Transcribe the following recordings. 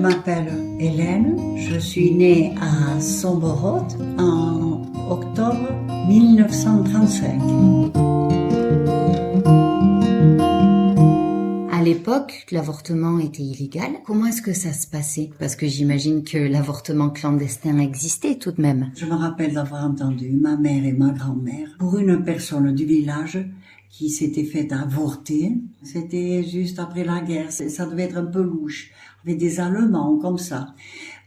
m'appelle Hélène, je suis née à Somborod en octobre 1935. À l'époque, l'avortement était illégal. Comment est-ce que ça se passait? Parce que j'imagine que l'avortement clandestin existait tout de même. Je me rappelle d'avoir entendu ma mère et ma grand-mère pour une personne du village qui s'était fait avorter. C'était juste après la guerre, ça devait être un peu louche, avec des Allemands comme ça.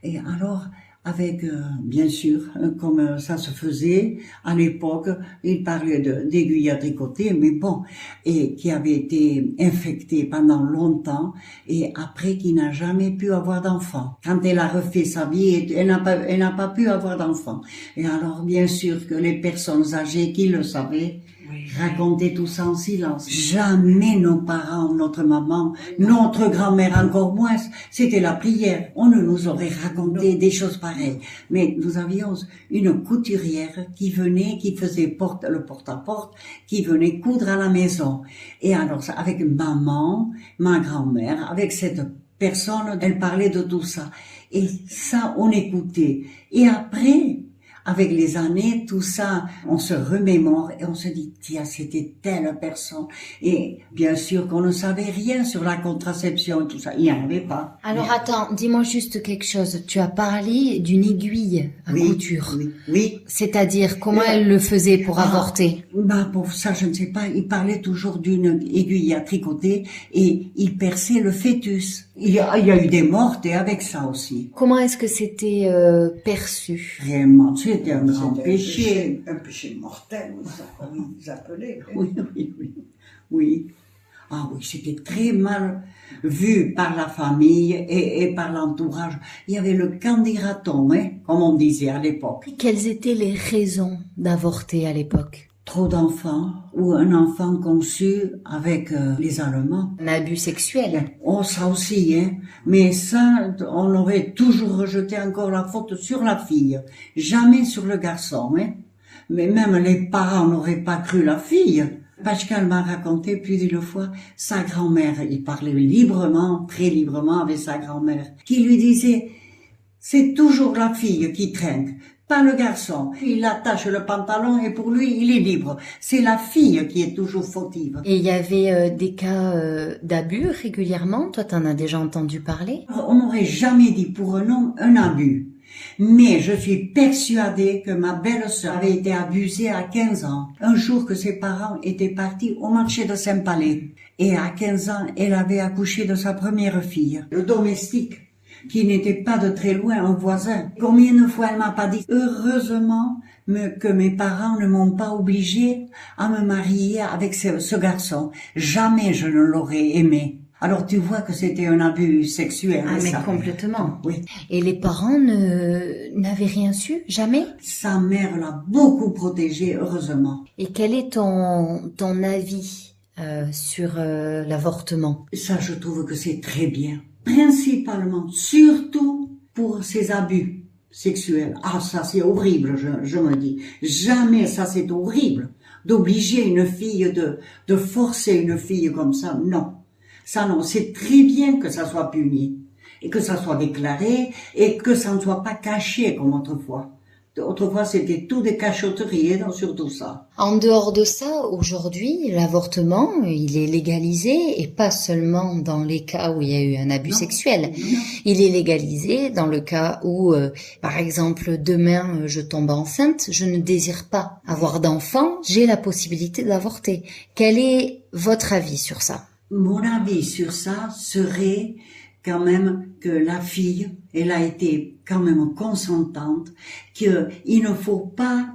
Et alors, avec, bien sûr, comme ça se faisait à l'époque, il parlait d'aiguilles à tricoter, mais bon, et qui avait été infectée pendant longtemps, et après qui n'a jamais pu avoir d'enfant. Quand elle a refait sa vie, elle n'a pas pu avoir d'enfant. Et alors, bien sûr que les personnes âgées qui le savaient, racontaient tout ça en silence. Jamais nos parents, notre maman, notre grand-mère encore moins, c'était la prière. On ne nous aurait raconté des choses pareilles. Mais nous avions une couturière qui venait, qui faisait le porte-à-porte, qui venait coudre à la maison. Et alors, avec maman, ma grand-mère, avec cette personne, elle parlait de tout ça. Et ça, on écoutait. Et après, avec les années, tout ça, on se remémore et on se dit, tiens, c'était telle personne. Et bien sûr qu'on ne savait rien sur la contraception et tout ça. Il n'y en avait pas. Alors attends, dis-moi juste quelque chose. Tu as parlé d'une aiguille à couture. Oui. C'est-à-dire, comment elle le faisait pour avorter? Pour ça, je ne sais pas. Il parlait toujours d'une aiguille à tricoter et il perçait le fœtus. Il y a eu des mortes et avec ça aussi. Comment est-ce que c'était perçu? Vraiment, c'était un grand péché. Un péché mortel, ils appelaient. Oui. Ah oui, c'était très mal vu par la famille et par l'entourage. Il y avait le candidaton, comme on disait à l'époque. Quelles étaient les raisons d'avorter à l'époque? Trop d'enfants ou un enfant conçu avec les Allemands. Un abus sexuel. Oh, ça aussi, Mais ça, on aurait toujours rejeté encore la faute sur la fille. Jamais sur le garçon, Mais même les parents n'auraient pas cru la fille. Pascal m'a raconté plus d'une fois sa grand-mère. Il parlait librement, très librement avec sa grand-mère, qui lui disait, c'est toujours la fille qui trinque. Pas le garçon. Il attache le pantalon et pour lui, il est libre. C'est la fille qui est toujours fautive. Et il y avait des cas d'abus régulièrement? Toi, t'en as déjà entendu parler? On n'aurait jamais dit pour un homme un abus. Mais je suis persuadée que ma belle-sœur avait été abusée à 15 ans. Un jour que ses parents étaient partis au marché de Saint-Palais. Et à 15 ans, elle avait accouché de sa première fille. Le domestique, qui n'était pas de très loin, un voisin. Combien de fois elle m'a pas dit, heureusement que mes parents ne m'ont pas obligée à me marier avec ce garçon. Jamais je ne l'aurais aimé. Alors tu vois que c'était un abus sexuel. Ah mais ça. Complètement. Oui. Et les parents n'avaient rien su? Jamais? Sa mère l'a beaucoup protégée, heureusement. Et quel est ton avis sur l'avortement? Ça, je trouve que c'est très bien. Principalement, surtout pour ces abus sexuels. Ah, ça c'est horrible, je me dis. Jamais ça c'est horrible. D'obliger une fille, de forcer une fille comme ça, non. Ça non, c'est très bien que ça soit puni. Et que ça soit déclaré, et que ça ne soit pas caché comme autrefois. Autrefois, c'était tout des cachotteries sur tout ça. En dehors de ça, aujourd'hui, l'avortement, il est légalisé, et pas seulement dans les cas où il y a eu un abus sexuel. Non. Il est légalisé dans le cas où, par exemple, demain, je tombe enceinte, je ne désire pas avoir d'enfant, j'ai la possibilité d'avorter. Quel est votre avis sur ça? Mon avis sur ça serait quand même que la fille, elle a été quand même consentante, qu'il ne faut pas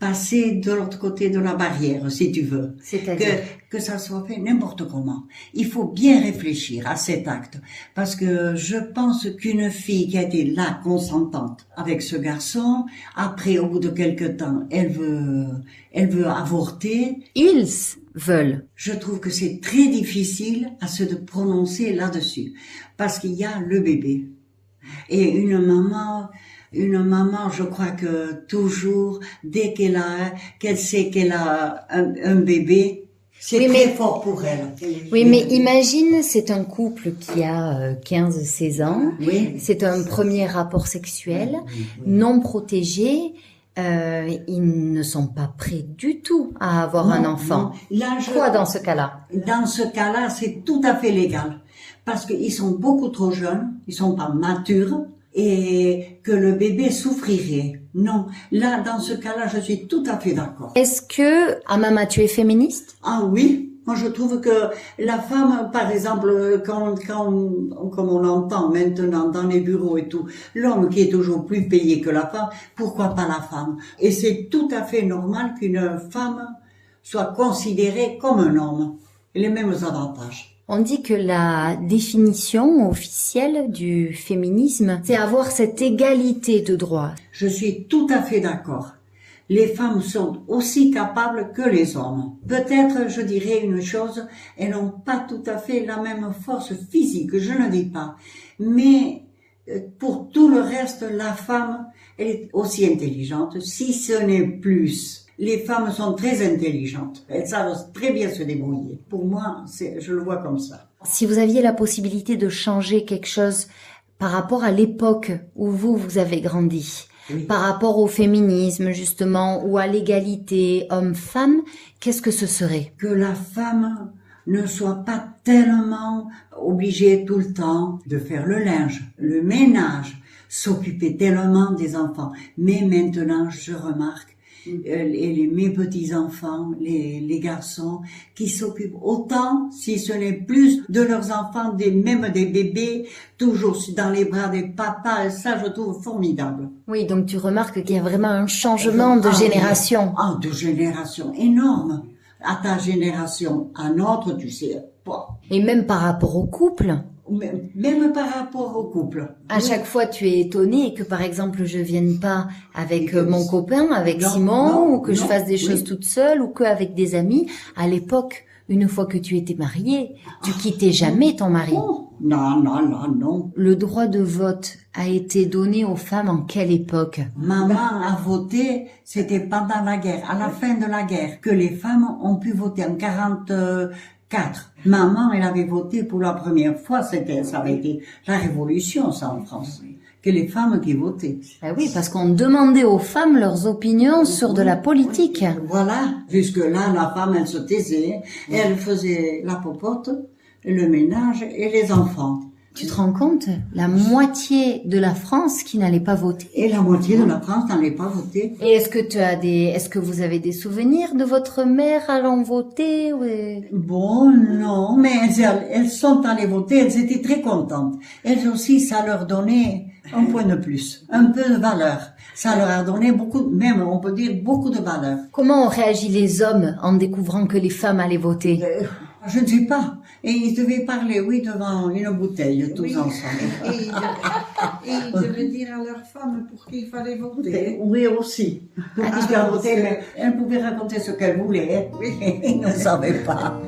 passer de l'autre côté de la barrière, si tu veux. C'est-à-dire que ça soit fait n'importe comment. Il faut bien réfléchir à cet acte, parce que je pense qu'une fille qui a été là consentante avec ce garçon, après, au bout de quelque temps, elle veut avorter. Ils veulent. Je trouve que c'est très difficile à se prononcer là-dessus, parce qu'il y a le bébé. Et une maman, je crois que toujours, dès qu'elle sait qu'elle a un bébé, C'est Oui, très mais- fort pour elle. Oui, mais imagine, c'est un couple qui a 15-16 ans. Oui. C'est un premier rapport sexuel, Oui. non protégé. Ils ne sont pas prêts du tout à avoir un Non, enfant. non. Là, Quoi dans ce cas-là? Dans ce cas-là, c'est tout à fait légal. Parce qu'ils sont beaucoup trop jeunes, ils sont pas matures, et que le bébé souffrirait. Non. Là, dans ce cas-là, je suis tout à fait d'accord. Est-ce que, Amama, tu es féministe? Ah oui, moi je trouve que la femme, par exemple, comme on l'entend maintenant dans les bureaux et tout, l'homme qui est toujours plus payé que la femme, pourquoi pas la femme? Et c'est tout à fait normal qu'une femme soit considérée comme un homme. Les mêmes avantages. On dit que la définition officielle du féminisme, c'est avoir cette égalité de droits. Je suis tout à fait d'accord. Les femmes sont aussi capables que les hommes. Peut-être, je dirais une chose, elles n'ont pas tout à fait la même force physique, je ne dis pas. Mais pour tout le reste, la femme, elle est aussi intelligente, si ce n'est plus. Les femmes sont très intelligentes. Elles savent très bien se débrouiller. Pour moi, je le vois comme ça. Si vous aviez la possibilité de changer quelque chose par rapport à l'époque où vous avez grandi, Oui. par rapport au féminisme justement, ou à l'égalité homme-femme, qu'est-ce que ce serait? Que la femme ne soit pas tellement obligée tout le temps de faire le linge, le ménage, s'occuper tellement des enfants. Mais maintenant, je remarque, mes petits-enfants, les garçons, qui s'occupent autant, si ce n'est plus, de leurs enfants, même des bébés, toujours dans les bras des papas, et ça, je trouve formidable. Oui, donc tu remarques qu'il y a vraiment un changement de génération. Ah, de génération énorme. À ta génération, à notre, tu sais pas. Et même par rapport au couple. Même par rapport au couple. À chaque fois, tu es étonné que, par exemple, je vienne pas avec mon copain, avec Non, Simon, non, ou que je non, fasse des choses oui. toute seule, ou qu'avec des amis. À l'époque, une fois que tu étais mariée, tu quittais jamais ton mari. Oh, non. Le droit de vote a été donné aux femmes en quelle époque? Maman a voté, c'était pendant la guerre, à la fin de la guerre, que les femmes ont pu voter en 44. Maman, elle avait voté pour la première fois, ça avait été la révolution, ça, en France. Que les femmes qui votaient. Ben oui, parce qu'on demandait aux femmes leurs opinions sur de la politique. Voilà. Jusque-là, la femme, elle se taisait, elle faisait la popote, le ménage et les enfants. Tu te rends compte? La moitié de la France qui n'allait pas voter. Et la moitié de la France n'allait pas voter. Et est-ce que vous avez des souvenirs de votre mère allant voter? Bon, non, mais elles sont allées voter, elles étaient très contentes. Elles aussi, ça leur donnait un point de plus, un peu de valeur. Ça leur a donné beaucoup, même on peut dire beaucoup de valeur. Comment ont réagi les hommes en découvrant que les femmes allaient voter? Je ne sais pas. Et ils devaient parler, oui, devant une bouteille, tous Oui. ensemble. Et ils devaient dire à leur femme pour qui il fallait voter. Oui, aussi. Parce qu'elle votait, mais elle pouvait raconter ce qu'elle voulait. Oui, ils ne savaient pas.